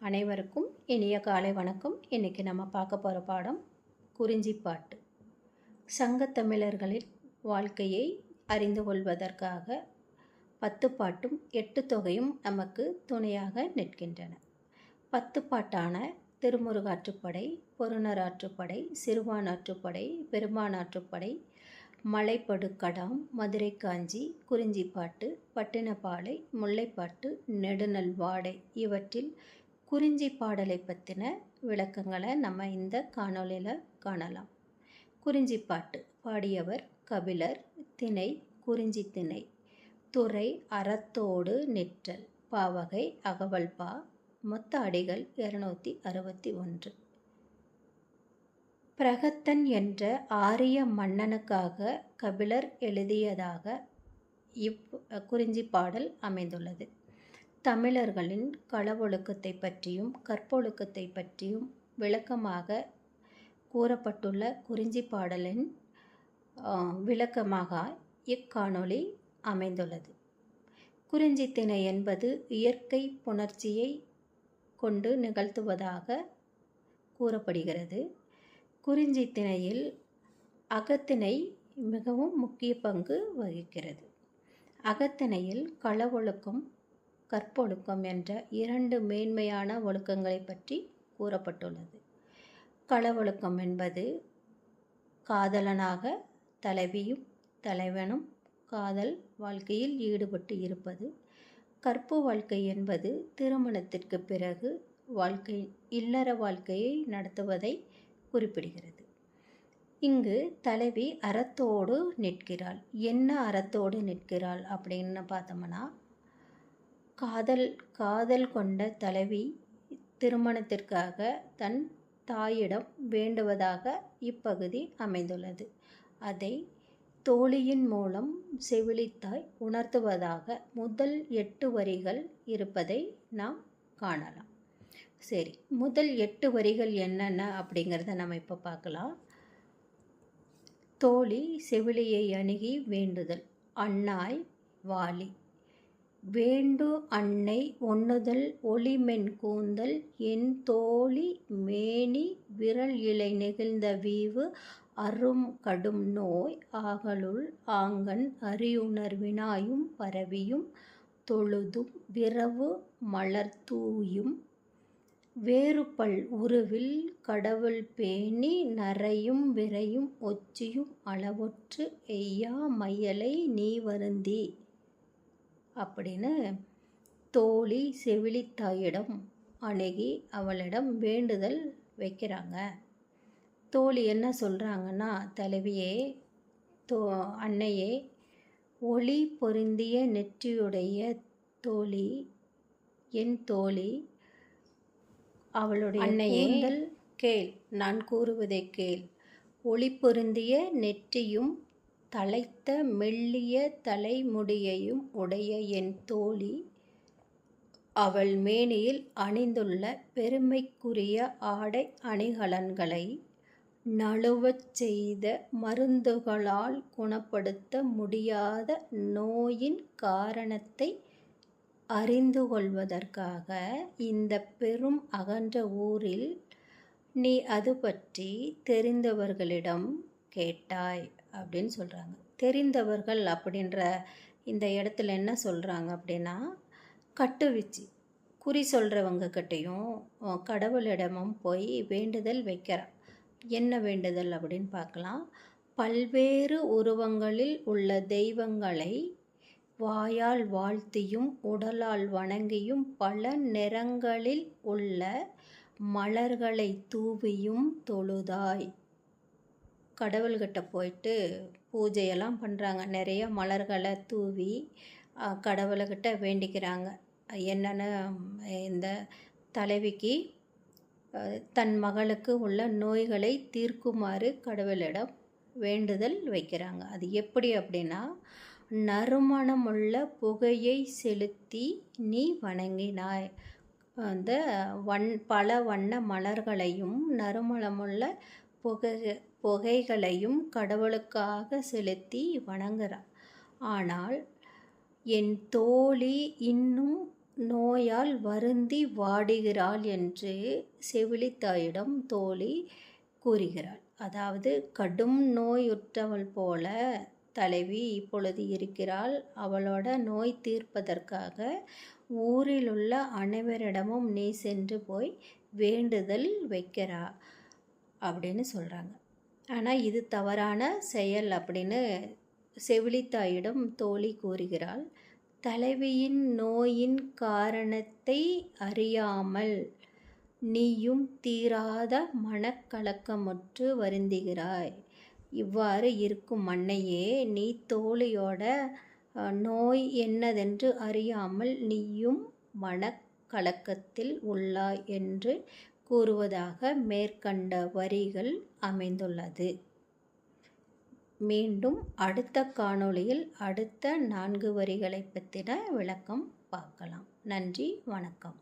அனைவருக்கும் இனிய காலை வணக்கம். இன்றைக்கி நம்ம பார்க்க போகிற பாடம் குறிஞ்சிப்பாட்டு. சங்கத்தமிழர்களின் வாழ்க்கையை அறிந்து கொள்வதற்காக 10 பாட்டும் 8 தொகையும் நமக்கு துணையாக நிற்கின்றன. 10 பாட்டான திருமுருகாற்றுப்படை, பொருணராற்றுப்படை, சிறுவானாற்றுப்படை, பெரும்பானாற்றுப்படை, மலைப்படுகடாம், மதுரை காஞ்சி, குறிஞ்சிப்பாட்டு, பட்டினப்பாலை, முல்லைப்பாட்டு, நெடுநல்வாடை இவற்றில் குறிஞ்சி பாடலை பற்றின விளக்கங்களை நம்ம இந்த காணொளியில் காணலாம். குறிஞ்சிப்பாட்டு பாடியவர் கபிலர். திணை குறிஞ்சி திணை. துறை அறத்தோடு நிற்றல். பாவகை அகவல்பா. மொத்த அடிகள் 261. பிரகத்தன் என்ற ஆரிய மன்னனுக்காக கபிலர் எழுதியதாக குறிஞ்சி பாடல் அமைந்துள்ளது. தமிழர்களின் களவொழுக்கத்தை பற்றியும் கற்பொழுக்கத்தை பற்றியும் விளக்கமாக கூறப்பட்டுள்ள குறிஞ்சி பாடலின் விளக்கமாக இக்காணொளி அமைந்துள்ளது. குறிஞ்சி திணை என்பது இயற்கை புணர்ச்சியை கொண்டு நிகழ்த்துவதாக கூறப்படுகிறது. குறிஞ்சி திணையில் அகத்திணை மிகவும் முக்கிய பங்கு வகிக்கிறது. அகத்திணையில் களவொழுக்கம், கற்பொழுக்கம் என்ற 2 மேன்மையான ஒழுக்கங்களை பற்றி கூறப்பட்டுள்ளது. களவொழுக்கம் என்பது காதலனாக தலைவியும் தலைவனும் காதல் வாழ்க்கையில் ஈடுபட்டு இருப்பது. கற்பு வாழ்க்கை என்பது திருமணத்திற்கு பிறகு இல்லற வாழ்க்கையை நடத்துவதை குறிப்பிடுகிறது. இங்கு தலைவி அறத்தோடு நிற்கிறாள். என்ன அறத்தோடு நிற்கிறாள் அப்படின்னு பார்த்தோம்னா, காதல் கொண்ட தலைவி திருமணத்திற்காக தன் தாயிடம் வேண்டுவதாக இப்பகுதி அமைந்துள்ளது. அதை தோழியின் மூலம் செவிலித்தாய் உணர்த்துவதாக முதல் 8 வரிகள் இருப்பதை நாம் காணலாம். சரி, முதல் 8 வரிகள் என்னென்ன அப்படிங்கிறத நம்ம இப்போ பார்க்கலாம். தோழி செவிலியை அணுகி வேண்டுதல். அன்னாய் வாழி. வேண்டு அன்னை ஒண்ணுதல் ஒளிமென் கூந்தல் என் தோழி மேனி விரல் இலை நெகிழ்ந்த வீவு அரும் கடும் நோய் ஆகலுள் ஆங்கண் அறியுணர் வினாயும் பரவியும் தொழுதும் விரவு மலர்தூயும் வேறுபல் உருவில் கடவுள் பேணி நரையும் விரையும் ஒச்சியும் அளவொற்று எய்யா மையலை நீ வருந்தி அப்படின்னு தோழி செவிலித்தாயிடம் அணுகி அவளிடம் வேண்டுதல் வைக்கிறாங்க. தோழி என்ன சொல்கிறாங்கன்னா, தலைவியே, அன்னையே, ஒளி பொருந்திய நெற்றியுடைய தோழி, என் தோழி, அவளுடைய அன்னையே கேள், நான் கூறுவதை கேள். ஒளி பொருந்திய நெற்றியும் தலைத்த மெல்லிய தலைமுடியையும் உடைய என் தோழி, அவள் மேனியில் அணிந்துள்ள பெருமைக்குரிய ஆடை அணிகலன்களை நழுவச் செய்த மருந்துகளால் குணப்படுத்த முடியாத நோயின் காரணத்தை அறிந்து கொள்வதற்காக இந்த பெரும் அகன்ற ஊரில் நீ அது பற்றி தெரிந்தவர்களிடம் கேட்டாய் அப்படின்னு சொல்கிறாங்க. தெரிந்தவர்கள் அப்படின்ற இந்த இடத்துல என்ன சொல்கிறாங்க அப்படின்னா, கட்டுவீச்சு குறி சொல்கிறவங்கக்கிட்டையும் கடவுளிடமும் போய் வேண்டுதல் வைக்கிறான். என்ன வேண்டுதல் அப்படின்னு பார்க்கலாம். பல்வேறு உருவங்களில் உள்ள தெய்வங்களை வாயால் வாழ்த்தியும் உடலால் வணங்கியும் பல நிறங்களில் உள்ள மலர்களை தூவியும் தொழுதாய். கடவுள்கிட்ட போயிட்டு பூஜையெல்லாம் பண்ணுறாங்க. நிறைய மலர்களை தூவி கடவுள்கிட்ட வேண்டிக்கிறாங்க. என்னென்னு, இந்த தலைவிக்கு தன் மகளுக்கு உள்ள நோய்களை தீர்க்குமாறு கடவுளிடம் வேண்டுதல் வைக்கிறாங்க. அது எப்படி அப்படின்னா, நறுமணமுள்ள புகையை செலுத்தி நீ வணங்கினாய். அந்த பல வண்ண மலர்களையும் நறுமணமுள்ள புகைகளையும் கடவுளுக்காக செலுத்தி வணங்குறான். ஆனால் என் தோழி இன்னும் நோயால் வருந்தி வாடுகிறாள் என்று செவிலித்தாயிடம் தோழி கூறுகிறாள். அதாவது கடும் நோயுற்றவள் போல தலைவி இப்பொழுது இருக்கிறாள். அவளோட நோய் தீர்ப்பதற்காக ஊரிலுள்ள அனைவரிடமும் நீ சென்று போய் வேண்டுதல் வைக்கிறா அப்படின்னு சொல்கிறாங்க. ஆனால் இது தவறான செயல் அப்படின்னு செவிலித்தாயிடம் தோழி கூறுகிறாள். தலைவியின் நோயின் காரணத்தை அறியாமல் நீயும் தீராத மனக்கலக்கமுற்று வருந்துகிறாய். இவ்வாறு இருக்கும் மன்னையே, நீ தோழியோட நோய் என்னதென்று அறியாமல் நீயும் மனக்கலக்கத்தில் உள்ளாய் என்று கூறுவதாக மேற்கண்ட வரிகள் அமைந்துள்ளது. மீண்டும் அடுத்த காணொளியில் அடுத்த 4 வரிகளை பற்றின விளக்கம் பார்க்கலாம். நன்றி, வணக்கம்.